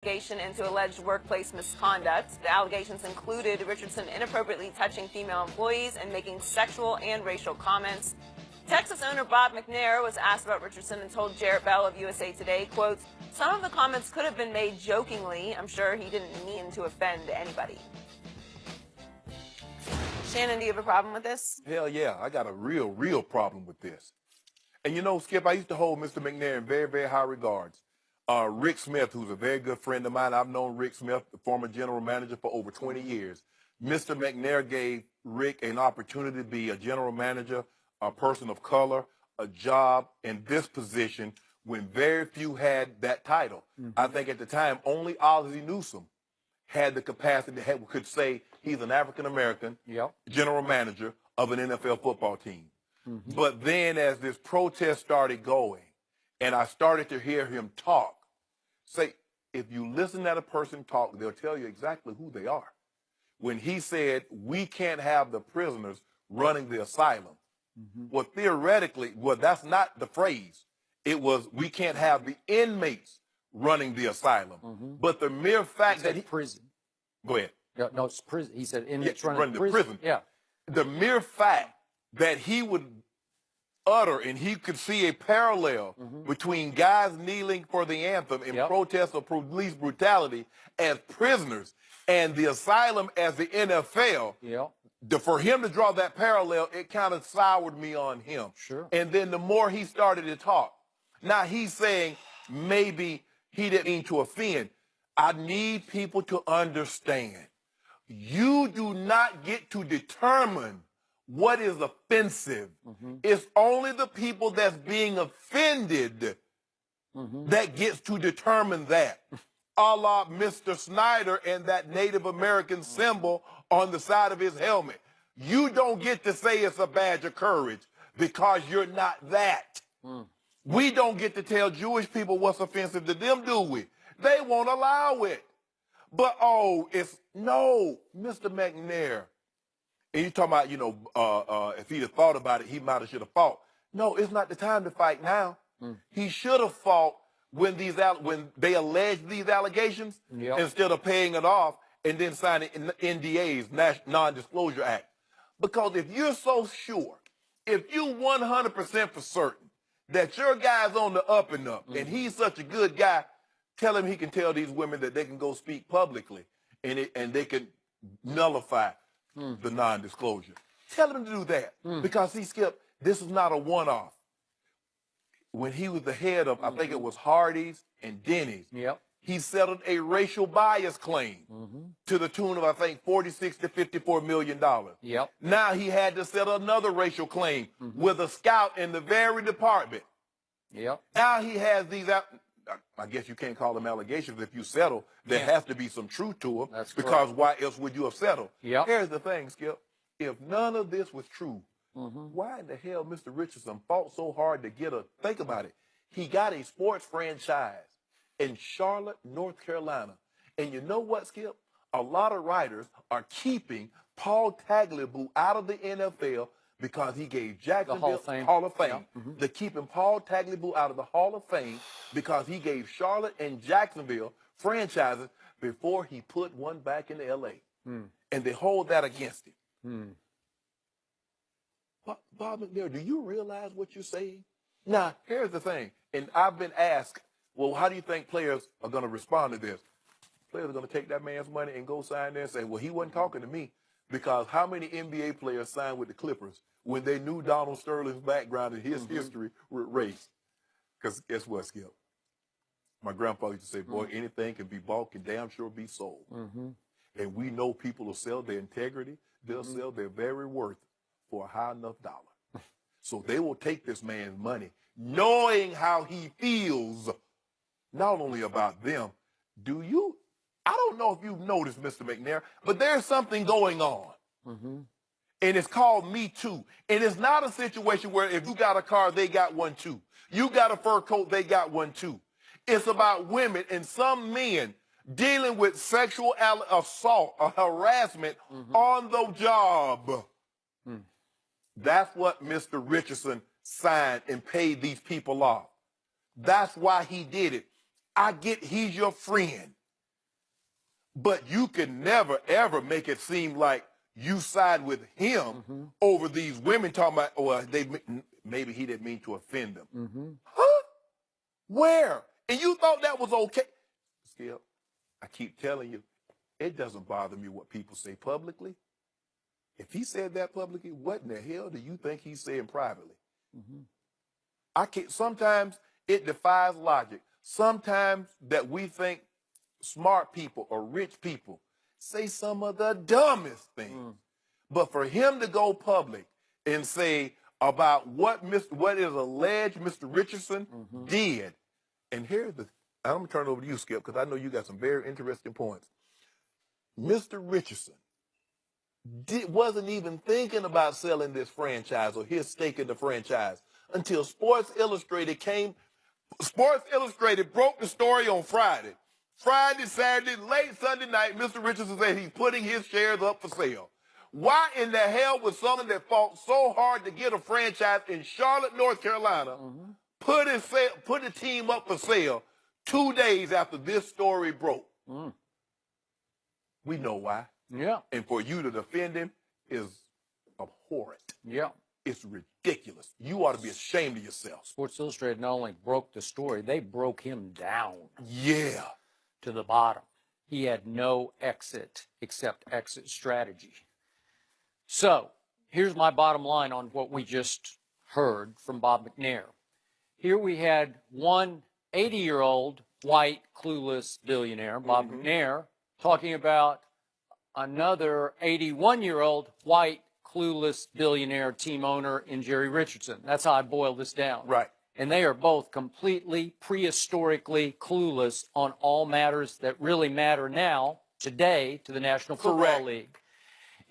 Investigation into alleged workplace misconduct. The allegations included Richardson inappropriately touching female employees and making sexual and racial comments. Texas owner Bob McBair was asked about Richardson and told Jarrett Bell of USA Today, quote, "Some of the comments could have been made jokingly. I'm sure he didn't mean to offend anybody." Shannon, do you have a problem with this? Hell yeah, I got a real problem with this. And you know, Skip, I used to hold Mr. McNair in very high regards. Rick Smith, who's a very good friend of mine, I've known Rick Smith, the former general manager, for over 20 years. Mr. McNair gave Rick an opportunity to be a general manager, a person of color, a job in this position when very few had that title. I think at the time, only Ozzie Newsome had the capacity to could say he's an African-American general manager of an NFL football team. But then as this protest started going, and I started to hear him talk, say, if you listen to a person talk, they'll tell you exactly who they are. When he said, we can't have the prisoners running the asylum. Well, theoretically, that's not the phrase. It was, we can't have the inmates running the asylum. But the mere fact that prison. Go ahead. No, it's prison. He said inmates running the prison. Yeah. The mere fact that he would utter and he could see a parallel between guys kneeling for the anthem in protest of police brutality as prisoners and the asylum as the NFL, for him to draw that parallel, it kind of soured me on him. Sure. And then the more he started to talk, now he's saying maybe he didn't mean to offend. I need people to understand, you do not get to determine what is offensive. It's only the people that's being offended that gets to determine that. A la Mr. Snyder and that Native American symbol on the side of his helmet. You don't get to say it's a badge of courage because you're not that. We don't get to tell Jewish people what's offensive to them, do we? They won't allow it. But, no, Mr. McNair. And you're talking about, you know, if he'd have thought about it, he might have should have fought. No, it's not the time to fight now. He should have fought when they alleged these allegations instead of paying it off and then signing NDAs, Non-Disclosure Act. Because if you're so sure, if you 100% for certain that your guy's on the up and up and he's such a good guy, tell him he can tell these women that they can go speak publicly and they can nullify the non-disclosure. Tell him to do that because Skip, this is not a one-off. When he was the head of, I think it was Hardee's and Denny's, he settled a racial bias claim to the tune of, I think, $46 to $54 million. Now he had to settle another racial claim with a scout in the very department. Now he has these, I guess you can't call them allegations. If you settle, there has to be some truth to them. That's because correct. why else would you have settled? Here's the thing, Skip. If none of this was true, why in the hell Mr. Richardson fought so hard to get think about it. He got a sports franchise in Charlotte, North Carolina. And you know what, Skip? A lot of writers are keeping Paul Tagliabue out of the NFL because he gave Jacksonville Hall of Fame. They're keeping Paul Tagliabue out of the Hall of Fame because he gave Charlotte and Jacksonville franchises before he put one back in L.A. And they hold that against him. Bob McBair, do you realize what you're saying? Now, here's the thing. And I've been asked, well, how do you think players are going to respond to this? Players are going to take that man's money and go sign there and say, well, he wasn't talking to me. Because how many NBA players signed with the Clippers when they knew Donald Sterling's background and his history with race? Because guess what, Skip? My grandfather used to say, boy, anything can be bought, can damn sure be sold. And we know people will sell their integrity. They'll sell their very worth for a high enough dollar. So they will take this man's money, knowing how he feels, not only about them. I don't know if you've noticed, Mr. McNair, but there's something going on. And it's called Me Too. And it's not a situation where if you got a car, they got one too. You got a fur coat, they got one too. It's about women and some men dealing with sexual assault or harassment on the job. That's what Mr. Richardson signed and paid these people off. That's why he did it. I get he's your friend. But you can never, ever make it seem like you side with him over these women talking about, well, maybe he didn't mean to offend them. Huh? Where? And you thought that was okay? Skip, I keep telling you, it doesn't bother me what people say publicly. If he said that publicly, what in the hell do you think he's saying privately? I can't. Sometimes it defies logic. Sometimes that we think smart people or rich people say some of the dumbest things. But for him to go public and say about what is alleged Mr. Richardson did, and here's I'm going to turn it over to you, Skip, because I know you got some very interesting points. Mr. Richardson wasn't even thinking about selling this franchise or his stake in the franchise until Sports Illustrated came. Sports Illustrated broke the story on Friday. Friday, Saturday, late Sunday night, Mr. Richardson said he's putting his shares up for sale. Why in the hell would someone that fought so hard to get a franchise in Charlotte, North Carolina, put a team up for sale 2 days after this story broke? We know why. Yeah. And for you to defend him is abhorrent. Yeah. It's ridiculous. You ought to be ashamed of yourself. Sports Illustrated not only broke the story, they broke him down. Yeah. To the bottom. He had no exit except exit strategy. So here's my bottom line on what we just heard from Bob McNair. Here we had one 80-year-old white clueless billionaire, Bob McNair, talking about another 81-year-old white clueless billionaire team owner in Jerry Richardson. That's how I boil this down. Right. And they are both completely prehistorically clueless on all matters that really matter now, today, to the National Football League.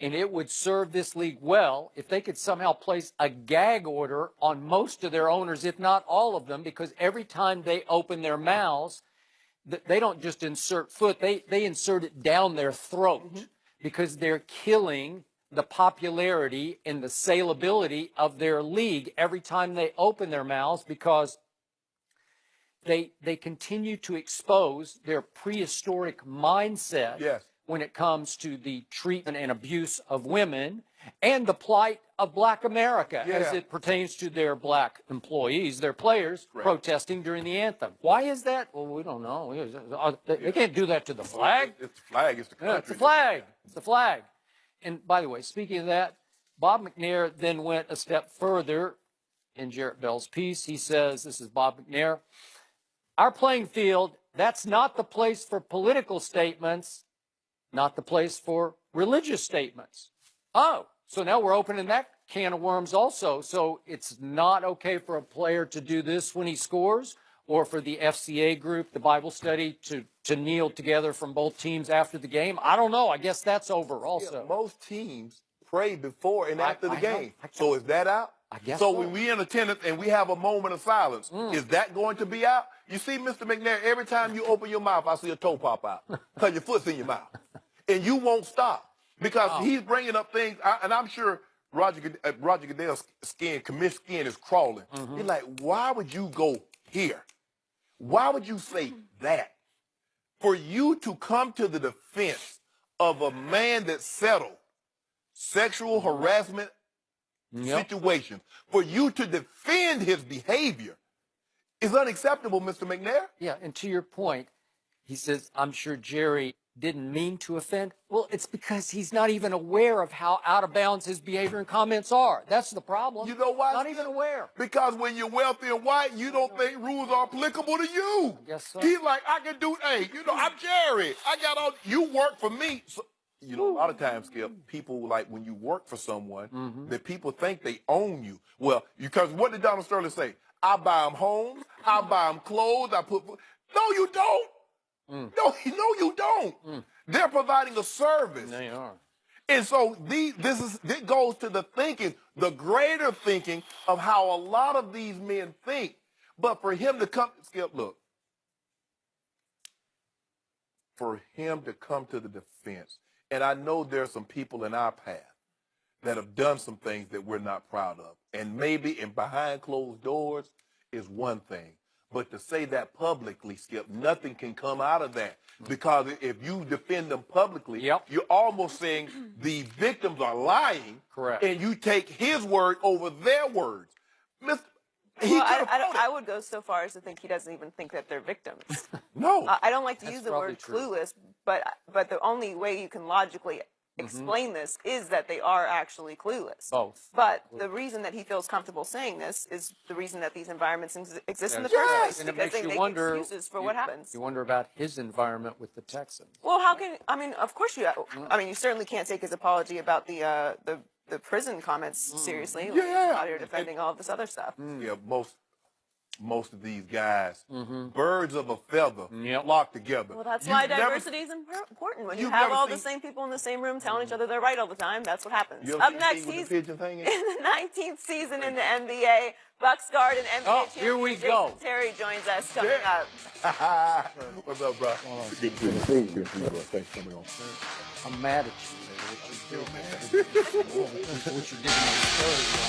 And it would serve this league well if they could somehow place a gag order on most of their owners, if not all of them, because every time they open their mouths, they don't just insert foot, they insert it down their throat because they're killing the popularity and the saleability of their league every time they open their mouths, because they continue to expose their prehistoric mindset when it comes to the treatment and abuse of women and the plight of black America as it pertains to their black employees, their players, protesting during the anthem. Why is that? Well, we don't know. They can't do that to the flag. It's the flag. It's the country. It's the flag. It's the flag. And by the way, speaking of that, Bob McNair then went a step further in Jarrett Bell's piece. He says, this is Bob McNair, our playing field, that's not the place for political statements, not the place for religious statements. Oh, so now we're opening that can of worms also. So it's not okay for a player to do this when he scores, or for the FCA group, the Bible study, to kneel together from both teams after the game? I don't know. I guess that's over also. Yeah, most teams pray before and after the game. So is that out? I guess so. When we in attendance and we have a moment of silence, is that going to be out? You see, Mr. McNair, every time you open your mouth, I see a toe pop out because your foot's in your mouth. And you won't stop because he's bringing up things, and I'm sure Roger Goodell's skin is crawling. He's like, why would you go here? Why would you say that? For you to come to the defense of a man that settled sexual harassment situations, for you to defend his behavior is unacceptable, Mr. McNair. Yeah, and to your point, he says, I'm sure Jerry didn't mean to offend. Well, it's because he's not even aware of how out of bounds his behavior and comments are. That's the problem. You know why? Not even aware. Because when you're wealthy and white, you don't think rules are applicable to you. I guess so. He's like, I can do, hey, I'm Jerry. I got all, you work for me. So, a lot of times, Skip, people, like, when you work for someone, that people think they own you. Well, because what did Donald Sterling say? I buy them homes, I buy them clothes, no, you don't. No, you don't. They're providing a service. They are. And so this goes to the thinking, the greater thinking of how a lot of these men think. But for him to come, Skip, look, for him to come to the defense, and I know there are some people in our path that have done some things that we're not proud of. And maybe in behind closed doors is one thing. But to say that publicly, Skip, nothing can come out of that. Because if you defend them publicly, Yep. you're almost saying the victims are lying. Correct. And you take his word over their words. Well, I would go so far as to think he doesn't even think that they're victims. No. I don't like to That's use the probably word true. clueless, but the only way you can logically explain this is that they are actually clueless. Both. But the reason that he feels comfortable saying this is the reason that these environments exist in the Yes. first place, And it because makes they you make wonder. excuses for what happens. You wonder about his environment with the Texans. Well, how can of course you. You certainly can't take his apology about the prison comments seriously. Like, Yeah. he's out here defending all of this other stuff. Yeah, most of these guys, birds of a feather, Yep. flock together. Well, that's You've why never- diversity is important. When you You've have never all the seen- same people in the same room telling each other they're right all the time, that's what happens. You ever Up seen next, Pete with he's the pigeons hanging? in the 19th season in the NBA. Bucks guard and NBA Oh, champion here we Jason go. Terry joins us coming Yeah. up. What's up, bro? Good to see you, bro. Thanks for coming on. I'm mad at you. What you doing, man? What you digging on the story?